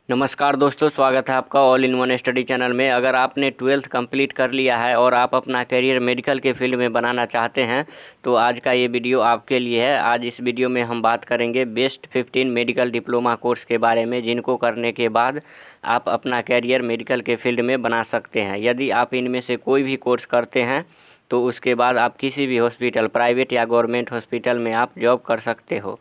नमस्कार दोस्तों, स्वागत है आपका all in one study channel में। अगर आपने 12th कंप्लीट कर लिया है और आप अपना करियर मेडिकल के फील्ड में बनाना चाहते हैं तो आज का ये वीडियो आपके लिए है। आज इस वीडियो में हम बात करेंगे बेस्ट 15 मेडिकल डिप्लोमा कोर्स के बारे में, जिनको करने के बाद आप अपना करियर मेडिकल के फील्ड में बना सकते हैं। यदि आप इनमें से कोई भी कोर्स करते हैं तो उसके बाद आप किसी भी हॉस्पिटल, प्राइवेट या गवर्नमेंट हॉस्पिटल में आप जॉब कर सकते हो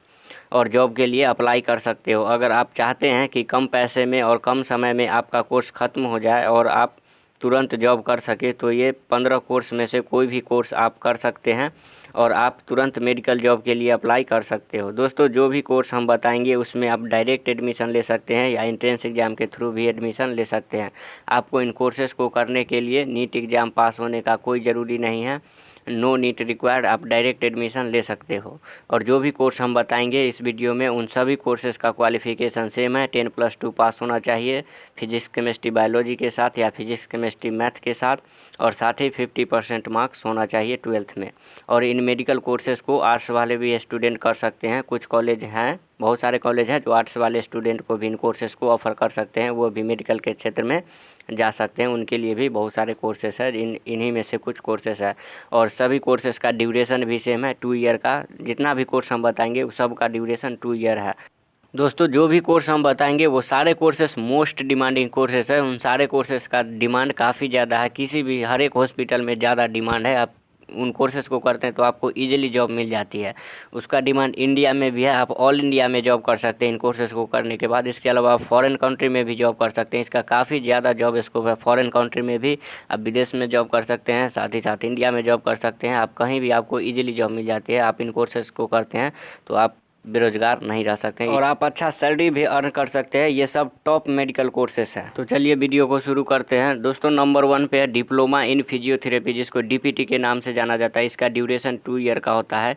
और जॉब के लिए अप्लाई कर सकते हो। अगर आप चाहते हैं कि कम पैसे में और कम समय में आपका कोर्स ख़त्म हो जाए और आप तुरंत जॉब कर सके तो ये 15 कोर्स में से कोई भी कोर्स आप कर सकते हैं और आप तुरंत मेडिकल जॉब के लिए अप्लाई कर सकते हो। दोस्तों, जो भी कोर्स हम बताएंगे उसमें आप डायरेक्ट एडमिशन ले सकते हैं या एंट्रेंस एग्ज़ाम के थ्रू भी एडमिशन ले सकते हैं। आपको इन कोर्सेज़ को करने के लिए नीट एग्ज़ाम पास होने का कोई ज़रूरी नहीं है, नो नीट रिक्वायर्ड, आप डायरेक्ट एडमिशन ले सकते हो। और जो भी कोर्स हम बताएंगे इस वीडियो में उन सभी कोर्सेज़ का क्वालिफ़िकेशन सेम है। 10+2 पास होना चाहिए फिजिक्स केमिस्ट्री बायोलॉजी के साथ या फिजिक्स केमिस्ट्री मैथ के साथ, और साथ ही 50% मार्क्स होना चाहिए 12th में। और इन मेडिकल कोर्सेज़ को आर्ट्स वाले भी स्टूडेंट कर सकते हैं। कुछ कॉलेज हैं, बहुत सारे कॉलेज हैं जो आर्ट्स वाले स्टूडेंट को भी इन कोर्सेज़ को ऑफ़र कर सकते हैं, वो भी मेडिकल के क्षेत्र में जा सकते हैं। उनके लिए भी बहुत सारे कोर्सेज़ हैं, इन्हीं में से कुछ कोर्सेज़ है। और सभी कोर्सेज़ का ड्यूरेशन भी सेम है, 2 ईयर का। जितना भी कोर्स हम बताएंगे वो सब का ड्यूरेशन 2 ईयर है। दोस्तों, जो भी कोर्स हम बताएंगे वो सारे कोर्सेस मोस्ट डिमांडिंग कोर्सेस है। उन सारे कोर्सेस का डिमांड काफ़ी ज़्यादा है, किसी भी हर एक हॉस्पिटल में ज़्यादा डिमांड है। आप उन कोर्सेज़ को करते हैं तो आपको इजीली जॉब मिल जाती है। उसका डिमांड इंडिया में भी है, आप ऑल इंडिया में जॉब कर सकते हैं इन कोर्सेज़ को करने के बाद। इसके अलावा आप फॉरेन कंट्री में भी जॉब कर सकते हैं, इसका काफ़ी ज़्यादा जॉब स्कोप है। फॉरेन कंट्री में भी आप विदेश में जॉब कर सकते हैं, साथ ही साथ इंडिया में जॉब कर सकते हैं। आप कहीं भी आपको ईजिली जॉब मिल जाती है। आप इन कोर्सेज़ को करते हैं तो आप बेरोजगार नहीं रह सकते हैं और आप अच्छा सैलरी भी अर्न कर सकते हैं। ये सब टॉप मेडिकल कोर्सेस हैं। तो चलिए वीडियो को शुरू करते हैं। दोस्तों, नंबर 1 पे है डिप्लोमा इन फिजियोथेरेपी, जिसको डीपीटी के नाम से जाना जाता है। इसका ड्यूरेशन 2 ईयर का होता है।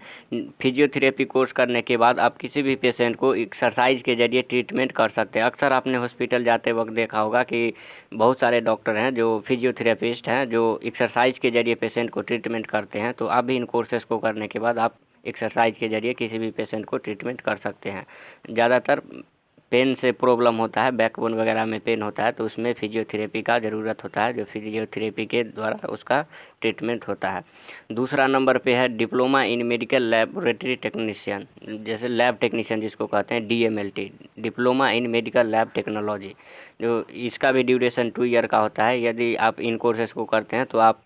फिजियोथेरेपी कोर्स करने के बाद आप किसी भी पेशेंट को एक्सरसाइज के जरिए ट्रीटमेंट कर सकते हैं। अक्सर आपने हॉस्पिटल जाते वक्त देखा होगा कि बहुत सारे डॉक्टर हैं जो फिजियोथेरेपिस्ट हैं जो एक्सरसाइज के जरिए पेशेंट को ट्रीटमेंट करते हैं। तो आप भी इन कोर्सेज़ को करने के बाद आप एक्सरसाइज के जरिए किसी भी पेशेंट को ट्रीटमेंट कर सकते हैं। ज़्यादातर पेन से प्रॉब्लम होता है, बैकबोन वगैरह में पेन होता है तो उसमें फिजियोथेरेपी का ज़रूरत होता है, जो फिजियोथेरेपी के द्वारा उसका ट्रीटमेंट होता है। दूसरा नंबर पे है diploma in medical laboratory technician, जैसे लैब टेक्नीशियन जिसको कहते हैं, DMLT, diploma in medical lab technology, जो इसका भी ड्यूरेशन 2 ईयर का होता है। यदि आप इन कोर्सेज़ को करते हैं तो आप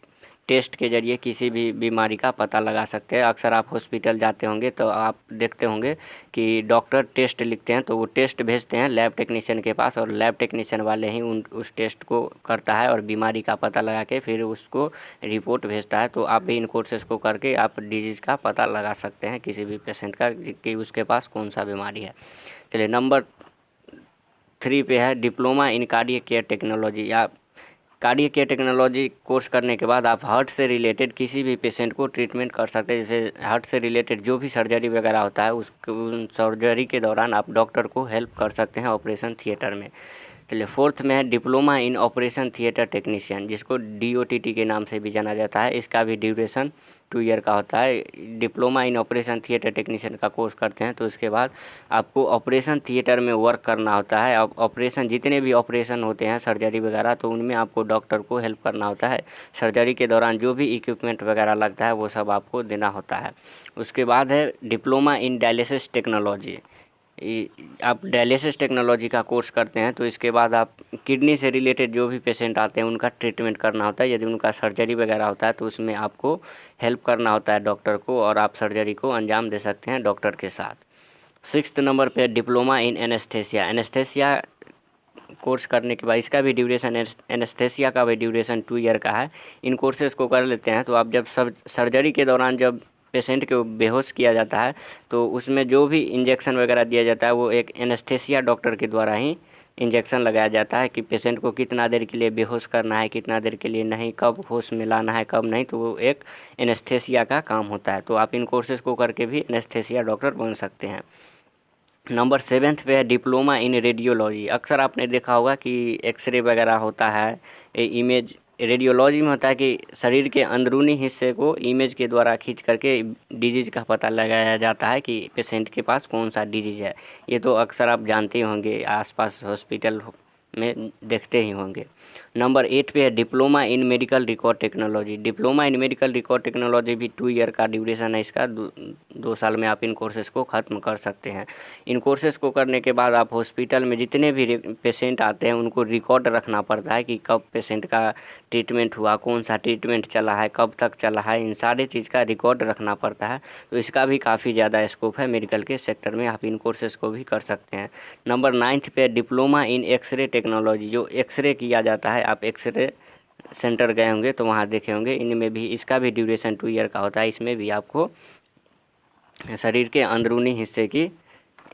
टेस्ट के जरिए किसी भी बीमारी का पता लगा सकते हैं। अक्सर आप हॉस्पिटल जाते होंगे तो आप देखते होंगे कि डॉक्टर टेस्ट लिखते हैं तो वो टेस्ट भेजते हैं लैब टेक्नीशियन के पास, और लैब टेक्नीशियन वाले ही उस टेस्ट को करता है और बीमारी का पता लगा के फिर उसको रिपोर्ट भेजता है। तो आप भी इन कोर्सेज़ को करके आप डिजीज़ का पता लगा सकते हैं किसी भी पेशेंट का कि उसके पास कौन सा बीमारी है। चलिए, नंबर 3 पे है diploma in cardiac care technology. या कार्डियक केयर टेक्नोलॉजी कोर्स करने के बाद आप हार्ट से रिलेटेड किसी भी पेशेंट को ट्रीटमेंट कर सकते हैं। जैसे हार्ट से रिलेटेड जो भी सर्जरी वगैरह होता है उन सर्जरी के दौरान आप डॉक्टर को हेल्प कर सकते हैं ऑपरेशन थिएटर में। चलिए, 4th में है diploma in operation theatre technician, जिसको DOTT के नाम से भी जाना जाता है। इसका भी ड्यूरेशन 2 ईयर का होता है। Diploma in operation theatre technician का कोर्स करते हैं तो उसके बाद आपको ऑपरेशन थिएटर में वर्क करना होता है। अब ऑपरेशन, जितने भी ऑपरेशन होते हैं सर्जरी वगैरह, तो उनमें आपको डॉक्टर को हेल्प करना होता है। सर्जरी के दौरान जो भी इक्विपमेंट वगैरह लगता है वो सब आपको देना होता है। उसके बाद है डिप्लोमा इन डायलिसिस टेक्नोलॉजी। आप डायलिसिस टेक्नोलॉजी का कोर्स करते हैं तो इसके बाद आप किडनी से रिलेटेड जो भी पेशेंट आते हैं उनका ट्रीटमेंट करना होता है। यदि उनका सर्जरी वगैरह होता है तो उसमें आपको हेल्प करना होता है डॉक्टर को, और आप सर्जरी को अंजाम दे सकते हैं डॉक्टर के साथ। 6th नंबर पे diploma in anaesthesia. Anaesthesia course करने के बाद इसका भी ड्यूरेशन, एनेस्थेसिया का भी ड्यूरेशन 2 ईयर का है। इन कोर्सेज़ को कर लेते हैं तो आप जब सब सर्जरी के दौरान जब पेशेंट को बेहोश किया जाता है तो उसमें जो भी इंजेक्शन वगैरह दिया जाता है वो एक एनेस्थेसिया डॉक्टर के द्वारा ही इंजेक्शन लगाया जाता है कि पेशेंट को कितना देर के लिए बेहोश करना है, कितना देर के लिए नहीं, कब होश में लाना है, कब नहीं। तो वो एक एनेस्थेसिया का काम होता है। तो आप इन कोर्सेज़ को करके भी एनेस्थेसिया डॉक्टर बन सकते हैं। नंबर 7th पे है डिप्लोमा इन रेडियोलॉजी। अक्सर आपने देखा होगा कि एक्सरे वगैरह होता है, इमेज रेडियोलॉजी में होता है कि शरीर के अंदरूनी हिस्से को इमेज के द्वारा खींच करके डिजीज़ का पता लगाया जाता है कि पेशेंट के पास कौन सा डिजीज़ है। ये तो अक्सर आप जानते ही होंगे, आसपास हॉस्पिटल में देखते ही होंगे। नंबर 8 पे है diploma in medical record technology. Diploma in medical record technology भी 2 ईयर का ड्यूरेशन है इसका। 2 साल में आप इन कोर्सेज़ को ख़त्म कर सकते हैं। इन कोर्सेज़ को करने के बाद आप हॉस्पिटल में जितने भी पेशेंट आते हैं उनको रिकॉर्ड रखना पड़ता है कि कब पेशेंट का ट्रीटमेंट हुआ, कौन सा ट्रीटमेंट चला है, कब तक चला है, इन सारे चीज़ का रिकॉर्ड रखना पड़ता है। तो इसका भी काफ़ी ज़्यादा स्कोप है मेडिकल के सेक्टर में, आप इन कोर्सेज़ को भी कर सकते हैं। नंबर 9 पे डिप्लोमा इन एक्सरे टेक्नोलॉजी। जो एक्सरे किया जाता है, आप एक्सरे सेंटर गए होंगे तो वहाँ देखे होंगे, इनमें भी इसका भी ड्यूरेशन 2 ईयर का होता है। इसमें भी आपको शरीर के अंदरूनी हिस्से की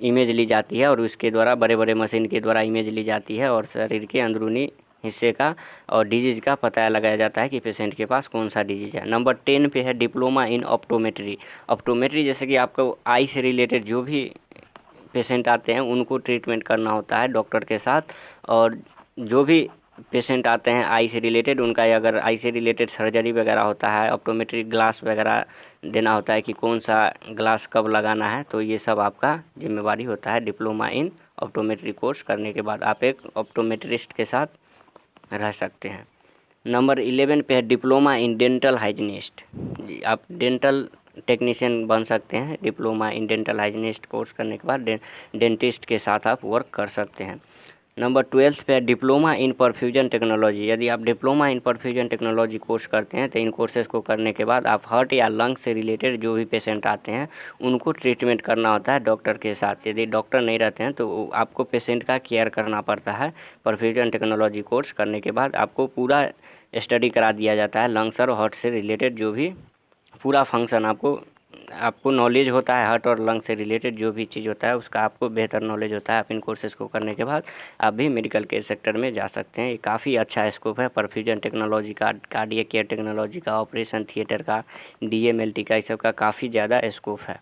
इमेज ली जाती है और उसके द्वारा बड़े बड़े मशीन के द्वारा इमेज ली जाती है और शरीर के अंदरूनी हिस्से का और डिजीज़ का पता लगाया जाता है कि पेशेंट के पास कौन सा डिजीज़ है। नंबर 10 पे है डिप्लोमा इन ऑप्टोमेट्री। ऑप्टोमेट्री जैसे कि आपको आई से रिलेटेड जो भी पेशेंट आते हैं उनको ट्रीटमेंट करना होता है डॉक्टर के साथ, और जो भी पेशेंट आते हैं आई से रिलेटेड, उनका अगर आई से रिलेटेड सर्जरी वगैरह होता है, ऑप्टोमेट्रिक ग्लास वगैरह देना होता है कि कौन सा ग्लास कब लगाना है, तो ये सब आपका जिम्मेवारी होता है। डिप्लोमा इन ऑप्टोमेट्री कोर्स करने के बाद आप एक ऑप्टोमेट्रिस्ट के साथ रह सकते हैं। नंबर 11 पे है डिप्लोमा इन डेंटल हाइजीनिस्ट। आप डेंटल टेक्नीशियन बन सकते हैं। Diploma in dental hygienist course करने के बाद डेंटिस्ट के साथ आप वर्क कर सकते हैं। नंबर 12 पे डिप्लोमा इन परफ्यूजन टेक्नोलॉजी। यदि आप diploma in perfusion technology course करते हैं तो इन कोर्सेज़ को करने के बाद आप हार्ट या लंग्स से रिलेटेड जो भी पेशेंट आते हैं उनको ट्रीटमेंट करना होता है डॉक्टर के साथ। यदि डॉक्टर नहीं रहते हैं तो आपको पेशेंट का केयर करना पड़ता है। परफ्यूजन टेक्नोलॉजी कोर्स करने के बाद आपको पूरा स्टडी करा दिया जाता है लंग्स और हार्ट से रिलेटेड जो भी पूरा फंक्शन आपको नॉलेज होता है। हार्ट और लंग से रिलेटेड जो भी चीज़ होता है उसका आपको बेहतर नॉलेज होता है। आप इन कोर्सेज़ को करने के बाद आप भी मेडिकल के सेक्टर में जा सकते हैं। ये काफ़ी अच्छा स्कोप है परफ्यूजन टेक्नोलॉजी का, कार्डियक केयर टेक्नोलॉजी का, ऑपरेशन थिएटर का, DMLT का, इस सब का काफ़ी ज़्यादा स्कोप है।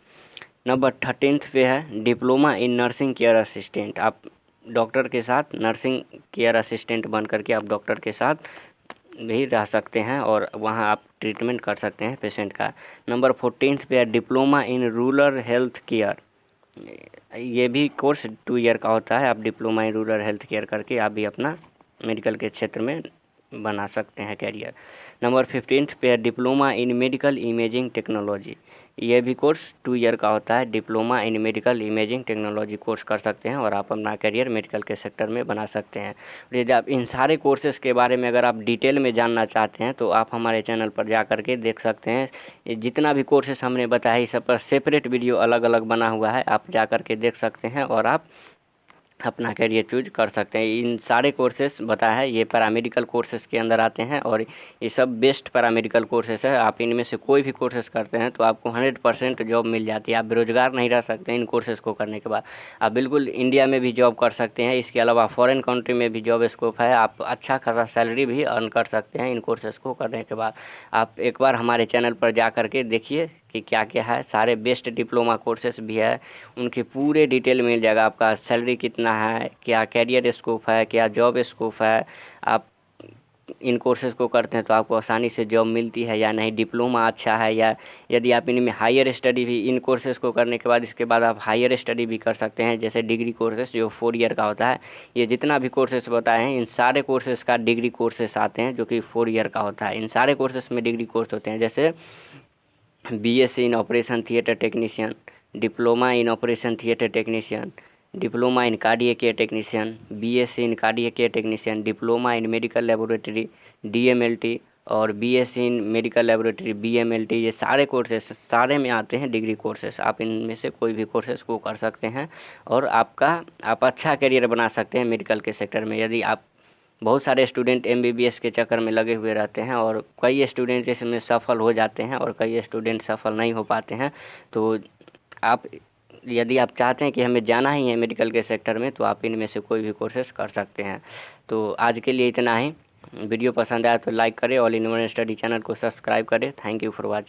नंबर 13 पे है diploma in nursing care assistant. आप डॉक्टर के साथ नर्सिंग केयर असिस्टेंट बन करके आप डॉक्टर के साथ भी रह सकते हैं और वहाँ आप ट्रीटमेंट कर सकते हैं पेशेंट का। नंबर 14 पे है diploma in rural health care. ये भी कोर्स 2 ईयर का होता है। आप diploma in rural health care करके आप भी अपना मेडिकल के क्षेत्र में बना सकते हैं कैरियर। नंबर 15 पे है diploma in medical imaging technology. ये भी कोर्स 2 ईयर का होता है। Diploma in medical imaging technology course कर सकते हैं और आप अपना करियर मेडिकल के सेक्टर में बना सकते हैं। यदि आप इन सारे कोर्सेज़ के बारे में अगर आप डिटेल में जानना चाहते हैं तो आप हमारे चैनल पर जा कर के देख सकते हैं। जितना भी कोर्सेज़ हमने बताया इस सब पर सेपरेट वीडियो अलग अलग बना हुआ है, आप जा कर के देख सकते हैं और आप अपना करियर चूज कर सकते हैं। इन सारे कोर्सेस बताया है ये पैरामेडिकल कोर्सेस के अंदर आते हैं और ये सब बेस्ट पैरामेडिकल कोर्सेस है। आप इनमें से कोई भी कोर्सेस करते हैं तो आपको 100% जॉब मिल जाती है। आप बेरोजगार नहीं रह सकते इन कोर्सेज़ को करने के बाद। आप बिल्कुल इंडिया में भी जॉब कर सकते हैं। इसके अलावा फॉरेन कंट्री में भी जॉब स्कोप है। आप अच्छा खासा सैलरी भी अर्न कर सकते हैं इन कोर्सेज़ को करने के बाद। आप एक बार हमारे चैनल पर जा कर के देखिए कि क्या क्या है। सारे बेस्ट डिप्लोमा कोर्सेस भी है, उनके पूरे डिटेल मिल जाएगा। आपका सैलरी कितना है, क्या कैरियर स्कोप है, क्या जॉब स्कोप है। आप इन कोर्सेज़ को करते हैं तो आपको आसानी से जॉब मिलती है या नहीं, डिप्लोमा अच्छा है, या यदि आप इनमें हायर स्टडी भी इन कोर्सेज़ को करने के बाद इसके बाद आप हायर स्टडी भी कर सकते हैं, जैसे डिग्री कोर्सेज़ जो 4 ईयर का होता है। ये जितना भी कोर्सेज़ बताए हैं इन सारे कोर्सेज़ का डिग्री कोर्सेस आते हैं जो कि 4 ईयर का होता है। इन सारे कोर्सेज़ में डिग्री कोर्स होते हैं, जैसे BSc in operation theatre technician, diploma in operation theatre technician, diploma in cardiac care technician, BSc in cardiac care technician, diploma in medical laboratory DMLT और BSc इन मेडिकल लेबोरेटरी BMLT। ये सारे courses सारे में आते हैं डिग्री कोर्सेज। आप इनमें से कोई भी कोर्सेज को कर सकते हैं और आप अच्छा करियर बना सकते हैं मेडिकल के सेक्टर में। यदि आप बहुत सारे स्टूडेंट MBBS के चक्कर में लगे हुए रहते हैं और कई स्टूडेंट इसमें सफल हो जाते हैं और कई स्टूडेंट सफल नहीं हो पाते हैं। तो यदि आप चाहते हैं कि हमें जाना ही है मेडिकल के सेक्टर में तो आप इनमें से कोई भी कोर्सेस कर सकते हैं। तो आज के लिए इतना ही। वीडियो पसंद आया तो लाइक करें, all in one study channel को सब्सक्राइब करें। Thank you for watching.